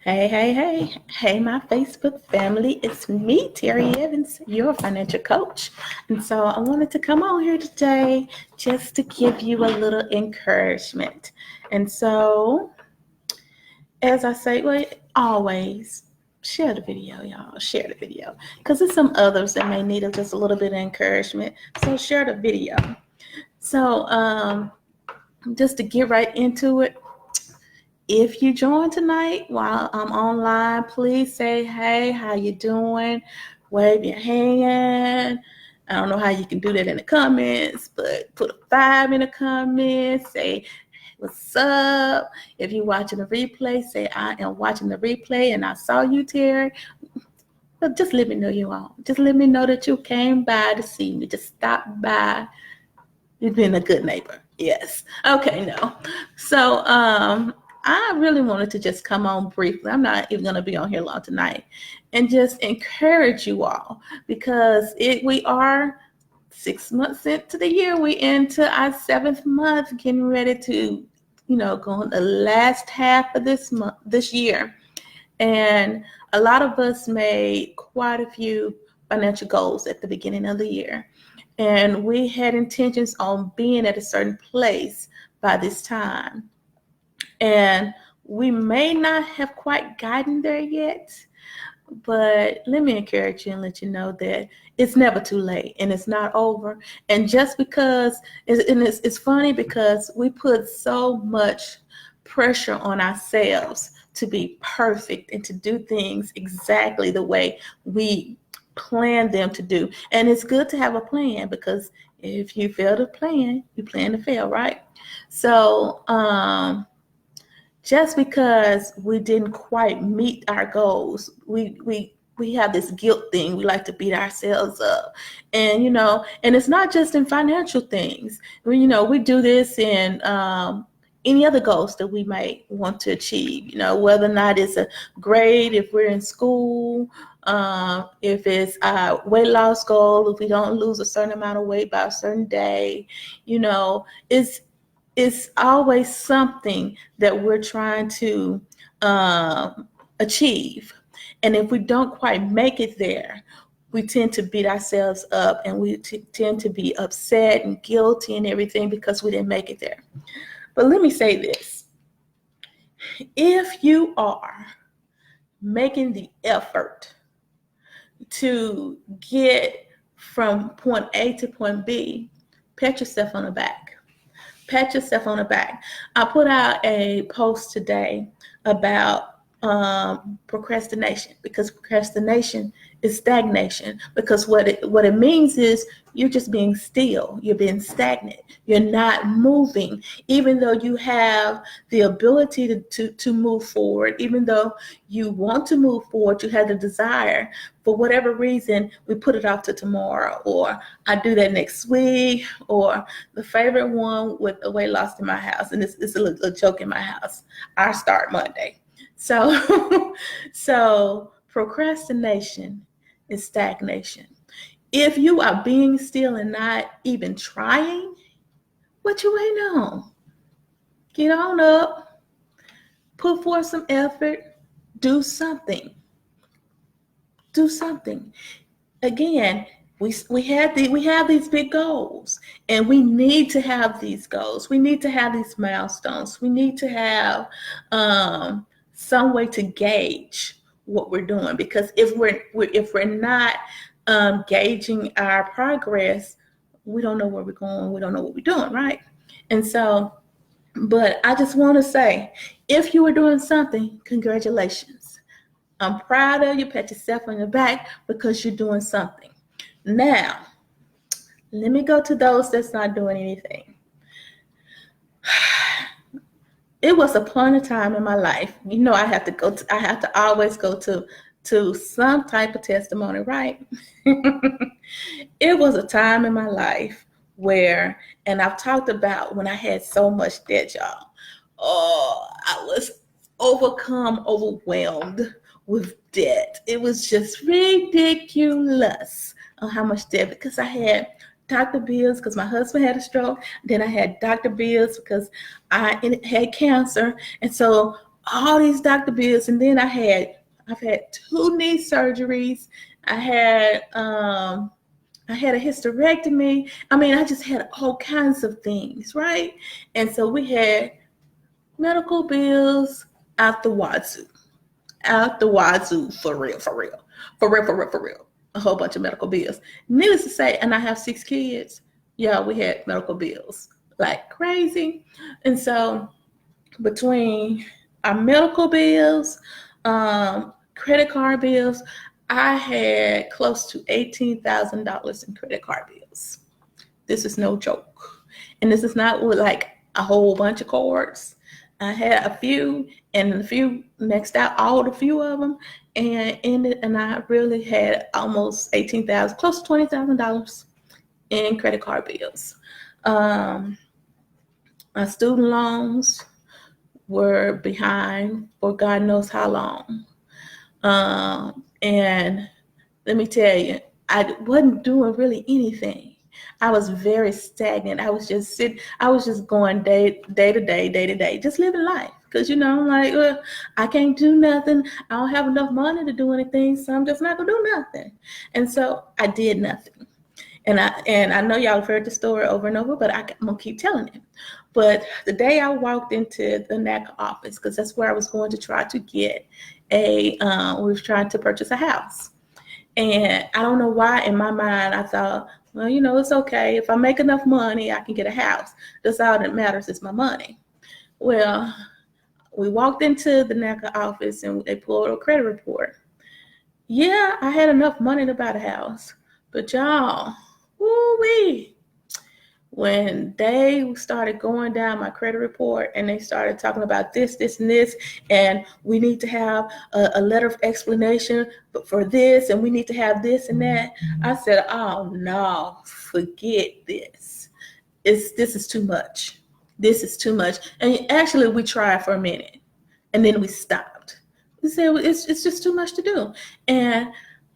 Hey, my Facebook family. It's me, Terry Evans, your financial coach. And so I wanted to come on here today just to give you a little encouragement. And so, as I say, well, always share the video, y'all. Share the video because there's some others that may need just a little bit of encouragement. So, share the video. So, just to get right into it, if you join tonight while I'm online, please say, hey, how you doing? Wave your hand. I don't know how you can do that in the comments, but put a 5 in the comments. Say, what's up? If you're watching the replay, say, I am watching the replay and I saw you, Terry. But just let me know you all. Just let me know that you came by to see me. Just stop by. You've been a good neighbor. Yes. Okay, no. So, I really wanted to just come on briefly. I'm not even going to be on here long tonight, and just encourage you all because we are 6 months into the year. We into our 7th month, getting ready to, go in the last half of this year. And a lot of us made quite a few financial goals at the beginning of the year. And we had intentions on being at a certain place by this time. And we may not have quite gotten there yet, but let me encourage you and let you know that it's never too late and it's not over. And just because, it's funny because we put so much pressure on ourselves to be perfect and to do things exactly the way we plan them to do. And it's good to have a plan because if you fail to plan, you plan to fail, right? So, just because we didn't quite meet our goals, we have this guilt thing. We like to beat ourselves up. And, and it's not just in financial things. We do this in any other goals that we might want to achieve, whether or not it's a grade, if we're in school, if it's a weight loss goal, if we don't lose a certain amount of weight by a certain day, it's always something that we're trying to achieve. And if we don't quite make it there, we tend to beat ourselves up and we tend to be upset and guilty and everything because we didn't make it there. But let me say this. If you are making the effort to get from point A to point B, pat yourself on the back. Pat yourself on the back. I put out a post today about procrastination because procrastination is stagnation. Because what it means is you're just being still. You're being stagnant. You're not moving, even though you have the ability to move forward. Even though you want to move forward, you have the desire. For whatever reason, we put it off to tomorrow, or I do that next week, or the favorite one with a weight loss in my house, and it's a joke in my house. I start Monday. So, so procrastination is stagnation. If you are being still and not even trying, what you waiting on? Get on up, put forth some effort, do something. Do something. Again, we have these big goals, and we need to have these goals. We need to have these milestones. We need to have some way to gauge what we're doing, because if we're not gauging our progress, we don't know where we're going. We don't know what we're doing, right? And so, but I just want to say, if you are doing something, congratulations. I'm proud of you. Pat yourself on the back because you're doing something. Now, let me go to those that's not doing anything. It was a point of time in my life. I have to always go to some type of testimony, right? It was a time in my life where, and I've talked about when I had so much debt, y'all. Oh, I was overwhelmed with debt. It was just ridiculous on how much debt, because I had doctor bills because my husband had a stroke. Then I had doctor bills because I had cancer. And so all these doctor bills. And then I've had 2 knee surgeries. I had a hysterectomy. I mean, I just had all kinds of things, right? And so we had medical bills out the wazoo, for real, for real, for real, for real, for real. A whole bunch of medical bills. Needless to say, and I have 6 kids. Yeah, we had medical bills like crazy. And so between our medical bills, credit card bills, I had close to $18,000 in credit card bills. This is no joke. And this is not with like a whole bunch of cards. I had a few, and a few maxed out all a few of them, and I really had almost 18,000, close to $20,000 in credit card bills. My student loans were behind for God knows how long. And let me tell you, I wasn't doing really anything. I was very stagnant. I was just going day to day, just living life. Because, I'm like, I can't do nothing. I don't have enough money to do anything, so I'm just not going to do nothing. And so I did nothing. And I know y'all have heard the story over and over, but I'm going to keep telling it. But the day I walked into the NACA office, because that's where I was going to try to get we was trying to purchase a house. And I don't know why in my mind I thought, well, it's okay. If I make enough money, I can get a house. That's all that matters is my money. Well, we walked into the NACA office and they pulled a credit report. Yeah, I had enough money to buy the house. But y'all, woo-wee. When they started going down my credit report and they started talking about this, and this, and we need to have a letter of explanation for this, and we need to have this and that, I said, oh no, forget this. This is too much. This is too much. And actually we tried for a minute and then we stopped. We said, it's just too much to do. And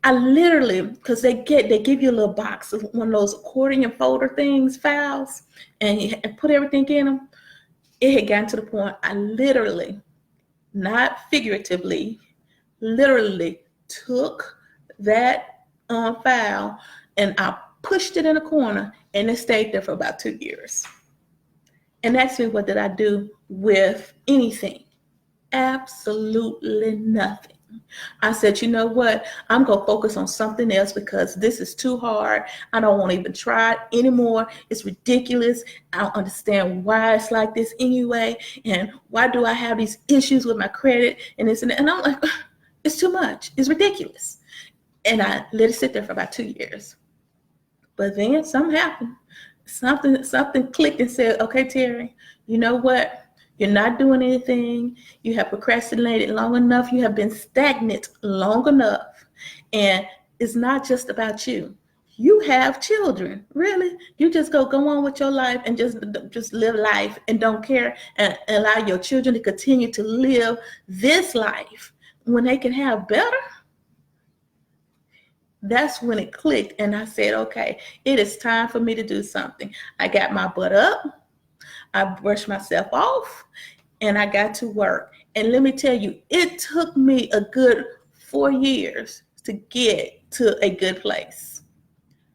I literally, because they give you a little box of one of those accordion folder things, files, and put everything in them. It had gotten to the point I literally, not figuratively, literally took that file and I pushed it in a corner and it stayed there for about 2 years. And asked me, what did I do with anything? Absolutely nothing. I said, you know what? I'm going to focus on something else because this is too hard. I don't want to even try it anymore. It's ridiculous. I don't understand why it's like this anyway. And why do I have these issues with my credit and this and that? And I'm like, it's too much. It's ridiculous. And I let it sit there for about 2 years. But then something happened. Something clicked and said, okay, Terry, you know what? You're not doing anything. You have procrastinated long enough. You have been stagnant long enough. And it's not just about you. You have children, really. You just go on with your life and just live life and don't care and allow your children to continue to live this life when they can have better. That's when it clicked. And I said, okay, it is time for me to do something. I got my butt up. I brushed myself off and I got to work. And let me tell you, it took me a good 4 years to get to a good place.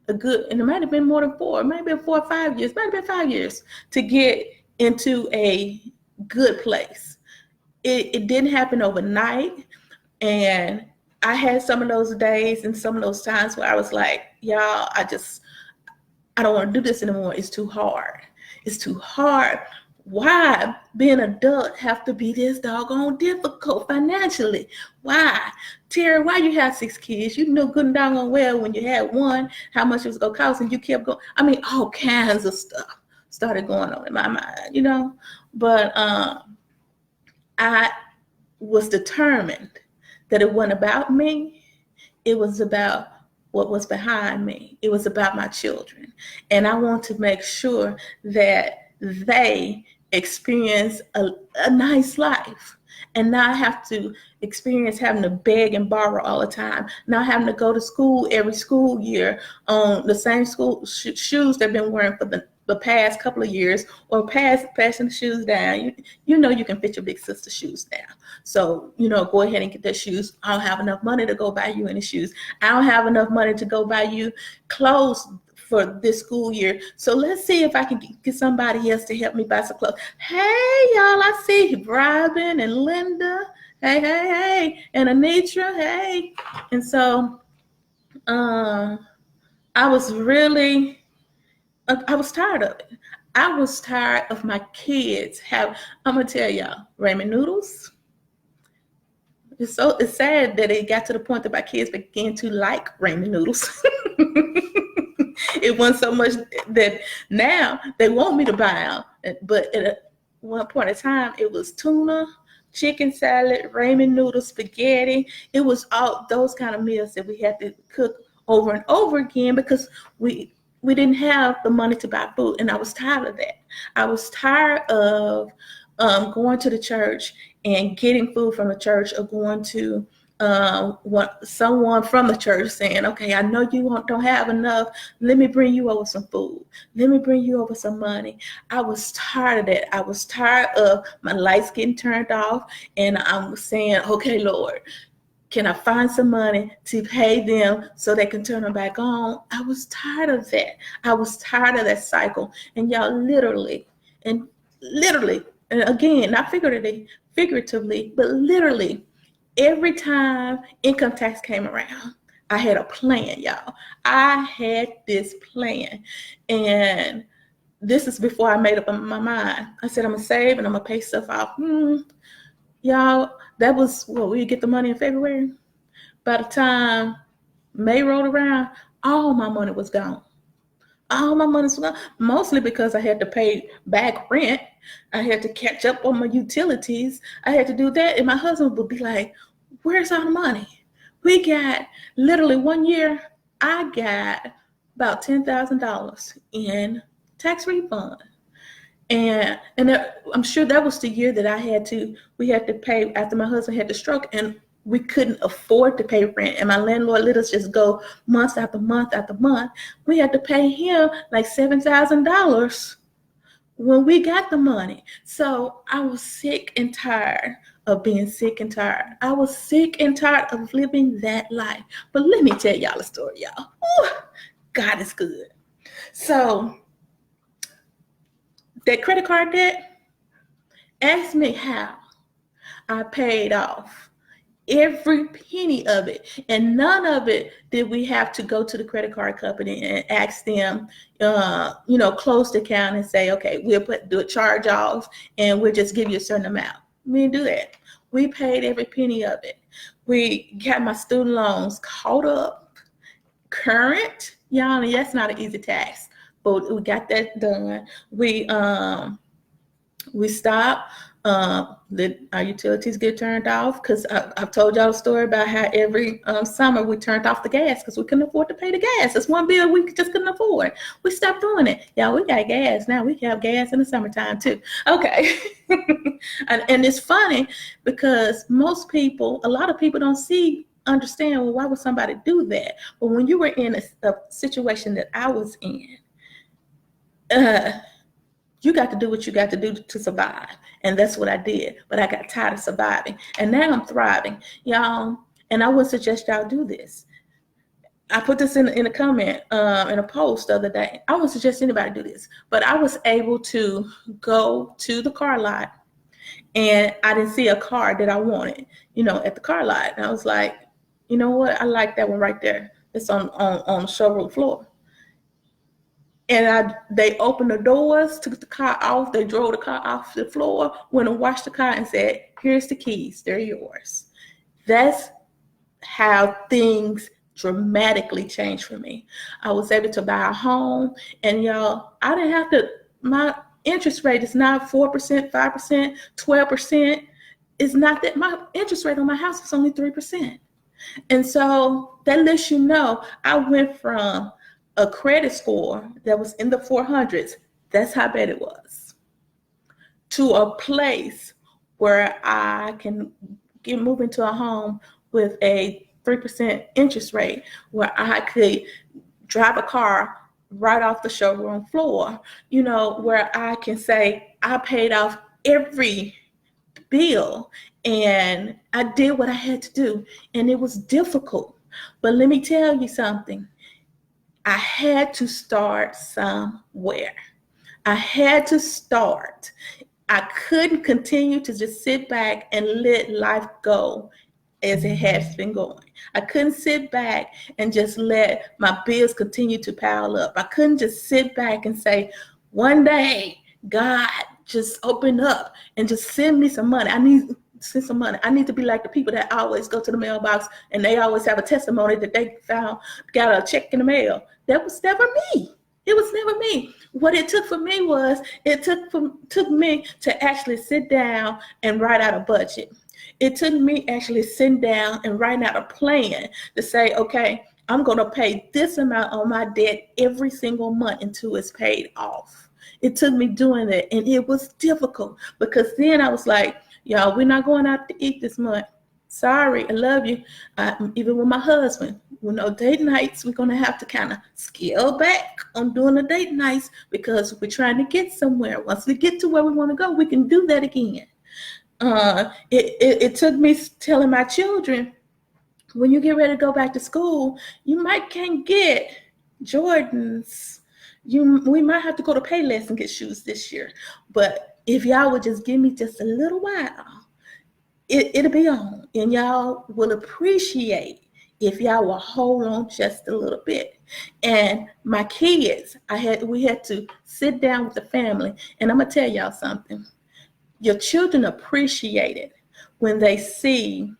And it might have been more than 4, maybe 4 or 5 years, might have been 5 years to get into a good place. It didn't happen overnight. And I had some of those days and some of those times where I was like, y'all, I don't want to do this anymore. It's too hard. It's too hard. Why being an adult have to be this doggone difficult financially? Why? Terry, why you have 6 kids? You know good and doggone well when you had one, how much it was going to cost, and you kept going. I mean, all kinds of stuff started going on in my mind, But I was determined that it wasn't about me. It was about what was behind me. It was about my children. And I want to make sure that they experience a nice life and not have to experience having to beg and borrow all the time, not having to go to school every school year on the same school shoes they've been wearing for the the past couple of years, or passing the shoes down. You know you can fit your big sister's shoes down. So, go ahead and get their shoes. I don't have enough money to go buy you any shoes. I don't have enough money to go buy you clothes for this school year. So let's see if I can get somebody else to help me buy some clothes. Hey, y'all, I see Robin and Linda. Hey. And Anitra, hey. And so I was tired of it. I was tired of my kids I'm going to tell y'all, ramen noodles. It's sad that it got to the point that my kids began to like ramen noodles. It wasn't so much that now they want me to buy out, but at one point in time, it was tuna, chicken salad, ramen noodles, spaghetti. It was all those kind of meals that we had to cook over and over again because we didn't have the money to buy food, and I was tired of that. I was tired of going to the church and getting food from the church, or going to someone from the church saying, okay, I know you don't have enough. Let me bring you over some food. Let me bring you over some money. I was tired of that. I was tired of my lights getting turned off, and I was saying, okay, Lord, can I find some money to pay them so they can turn them back on? I was tired of that. I was tired of that cycle. And y'all, literally, and again, not figuratively, but literally, every time income tax came around, I had a plan, y'all. I had this plan. And this is before I made up my mind. I said, I'm going to save and I'm going to pay stuff off. Y'all, that was we get the money in February. By the time May rolled around, all my money was gone. All my money was gone, mostly because I had to pay back rent. I had to catch up on my utilities. I had to do that. And my husband would be like, where's our money? We got literally 1 year, I got about $10,000 in tax refund. And I'm sure that was the year that we had to pay after my husband had the stroke, and we couldn't afford to pay rent. And my landlord let us just go month after month after month. We had to pay him like $7,000 when we got the money. So I was sick and tired of being sick and tired. I was sick and tired of living that life. But let me tell y'all a story, y'all. Ooh, God is good. So that credit card debt, ask me how I paid off every penny of it, and none of it did we have to go to the credit card company and ask them, close the account and say, okay, we'll do a charge off and we'll just give you a certain amount. We didn't do that. We paid every penny of it. We got my student loans caught up, current. Y'all, that's not an easy task, but we got that done. We stopped. Let our utilities get turned off, because I've told y'all a story about how every summer we turned off the gas because we couldn't afford to pay the gas. That's one bill we just couldn't afford. We stopped doing it. Y'all, we got gas now. We have gas in the summertime too. Okay. and it's funny because a lot of people don't understand, well, why would somebody do that? But when you were in a situation that I was in, you got to do what you got to do to survive. And that's what I did. But I got tired of surviving. And now I'm thriving. Y'all, and I would suggest y'all do this. I put this in a comment, in a post the other day. I would suggest anybody do this. But I was able to go to the car lot, and I didn't see a car that I wanted, at the car lot. And I was like, you know what? I like that one right there. It's on the showroom floor. And they opened the doors, took the car off. They drove the car off the floor, went and washed the car and said, here's the keys. They're yours. That's how things dramatically changed for me. I was able to buy a home, and y'all, I didn't have to, my interest rate is not 4%, 5%, 12%. It's not that. My interest rate on my house is only 3%. And so that lets you know I went from a credit score that was in the 400s, that's how bad it was, to a place where I can move into a home with a 3% interest rate, where I could drive a car right off the showroom floor, where I can say I paid off every bill and I did what I had to do. And it was difficult. But let me tell you something. I had to start somewhere. I had to start. I couldn't continue to just sit back and let life go as it has been going. I couldn't sit back and just let my bills continue to pile up. I couldn't just sit back and say, one day, God, just open up and just send me some money. I need to send some money. I need to be like the people that always go to the mailbox and they always have a testimony that they got a check in the mail. That was never me. It was never me. What it took for me was, it took me to actually sit down and write out a budget. It took me actually sitting down and writing out a plan to say, okay, I'm going to pay this amount on my debt every single month until it's paid off. It took me doing that, and it was difficult because then I was like, y'all, we're not going out to eat this month. Sorry, I love you. Even with my husband, date nights, we're going to have to kind of scale back on doing the date nights because we're trying to get somewhere. Once we get to where we want to go, we can do that again. It took me telling my children, when you get ready to go back to school, you can't get Jordans. We might have to go to Payless and get shoes this year. But if y'all would just give me just a little while, it'll be on, and y'all will appreciate if y'all will hold on just a little bit. And my kids, we had to sit down with the family, and I'm gonna tell y'all something. Your children appreciate it when they see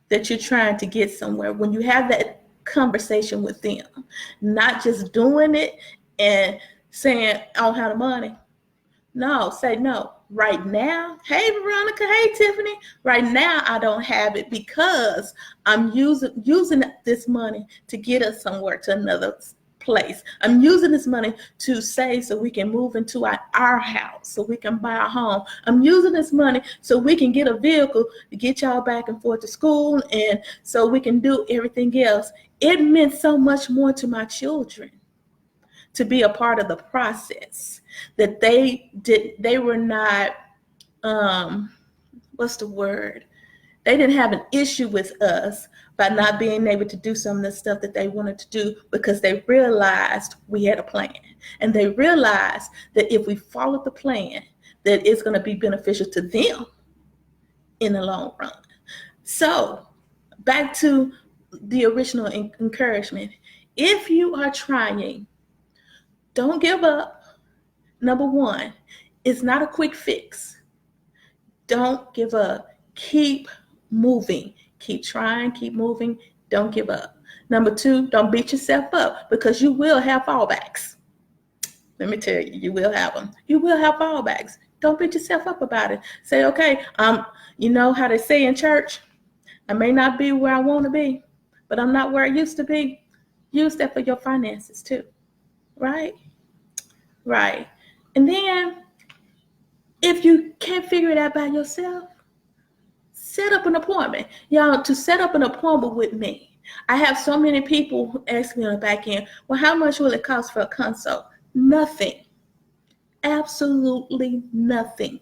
that you're trying to get somewhere, when you have that conversation with them, not just doing it and saying, I don't have the money. No, say no. Right now, hey Veronica, hey Tiffany, right now I don't have it because I'm using this money to get us somewhere, to another place. I'm using this money to save so we can move into our house, so we can buy a home. I'm using this money so we can get a vehicle to get y'all back and forth to school, and so we can do everything else. It meant so much more to my children to be a part of the process, that they were not, what's the word? They didn't have an issue with us by not being able to do some of the stuff that they wanted to do, because they realized we had a plan. And they realized that if we followed the plan, that it's going to be beneficial to them in the long run. So back to the original encouragement. If you are trying, don't give up. Number one, it's not a quick fix. Don't give up. Keep moving. Keep trying, keep moving. Don't give up. Number two, don't beat yourself up, because you will have fallbacks. Let me tell you, you will have them. You will have fallbacks. Don't beat yourself up about it. Say, okay, you know how they say in church, I may not be where I want to be, but I'm not where I used to be. Use that for your finances too, right? Right. And then if you can't figure it out by yourself, set up an appointment. Y'all, to set up an appointment with me, I have so many people who ask me on the back end, well, how much will it cost for a consult? Nothing. Absolutely nothing.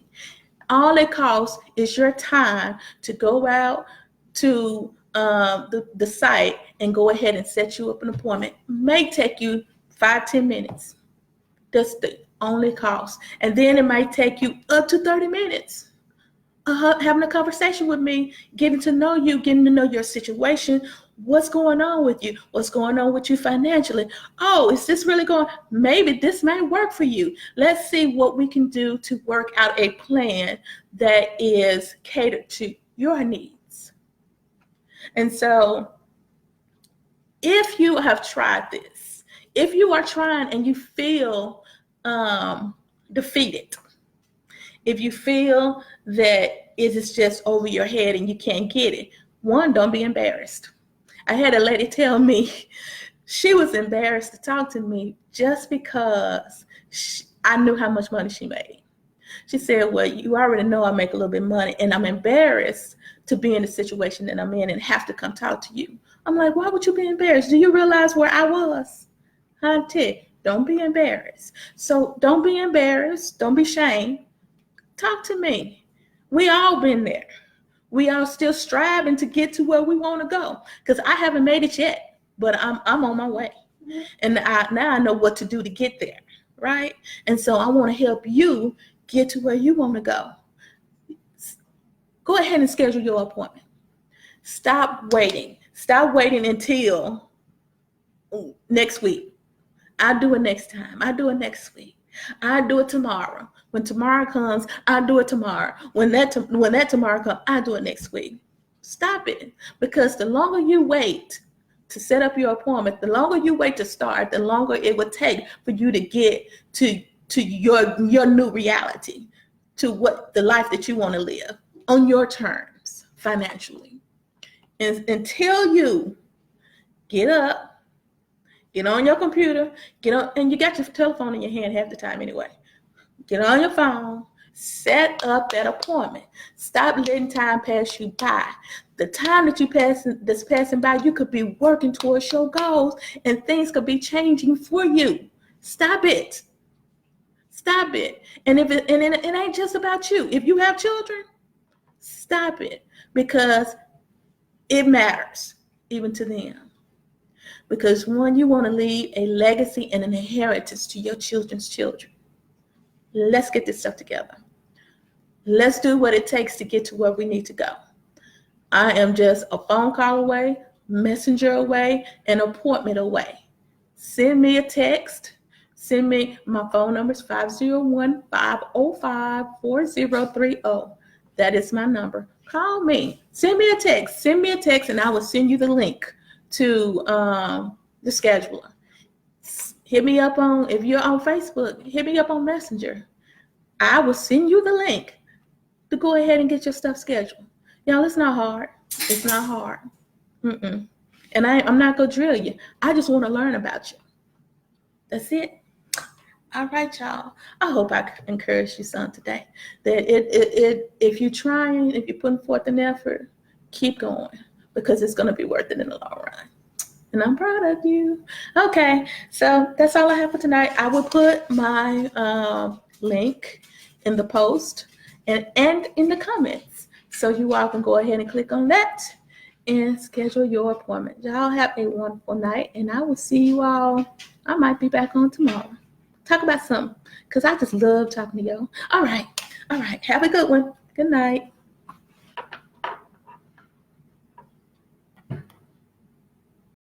All it costs is your time to go out to the site and go ahead and set you up an appointment. It may take you 5-10 minutes. That's the only cost. And then it might take you up to 30 minutes. Having a conversation with me, getting to know you, getting to know your situation, what's going on with you, what's going on with you financially. Oh, is this really going? Maybe this may work for you. Let's see what we can do to work out a plan that is catered to your needs. And so if you have tried this, if you are trying and you feel defeated, if you feel that it is just over your head and you can't get it, one, don't be embarrassed. I had a lady tell me she was embarrassed to talk to me just because I knew how much money she made. She said, well, you already know I make a little bit of money, and I'm embarrassed to be in the situation that I'm in and have to come talk to you. I'm like, why would you be embarrassed? Do you realize where I was? Hunty, Don't be embarrassed. So don't be embarrassed. Don't be shamed. Talk to me. We all been there. We are still striving to get to where we want to go. Because I haven't made it yet, but I'm on my way. And now I know what to do to get there, right? And so I want to help you get to where you want to go. Go ahead and schedule your appointment. Stop waiting. Stop waiting until next week. I'll do it next time. I'll do it next week. I'll do it tomorrow. When tomorrow comes, I'll do it tomorrow. When that tomorrow comes, I'll do it next week. Stop it. Because the longer you wait to set up your appointment, the longer you wait to start, the longer it would take for you to get to your new reality, to what the life that you want to live on your terms financially. And until you get up, get on your computer, get on, and you got your telephone in your hand half the time anyway. Get on your phone, set up that appointment. Stop letting time pass you by. The time that's passing by, you could be working towards your goals, and things could be changing for you. Stop it. Stop it. And it ain't just about you. If you have children, stop it, because it matters even to them. Because one, you want to leave a legacy and an inheritance to your children's children. Let's get this stuff together. Let's do what it takes to get to where we need to go. I am just a phone call away, messenger away, an appointment away. Send me a text. Send me, my phone number is 501-505-4030. That is my number. Call me. Send me a text, and I will send you the link to the scheduler. Hit me up on, if you're on Facebook, hit me up on Messenger. I will send you the link to go ahead and get your stuff scheduled. Y'all, it's not hard. It's not hard. And I'm not going to drill you. I just want to learn about you. That's it. All right, y'all. I hope I encouraged you some today. That if you're trying, if you're putting forth an effort, keep going, because it's going to be worth it in the long run. And I'm proud of you. Okay, so that's all I have for tonight. I will put my link in the post and in the comments, so you all can go ahead and click on that and schedule your appointment. Y'all have a wonderful night, and I will see you all. I might be back on tomorrow. Talk about something, because I just love talking to y'all. All right. Have a good one. Good night.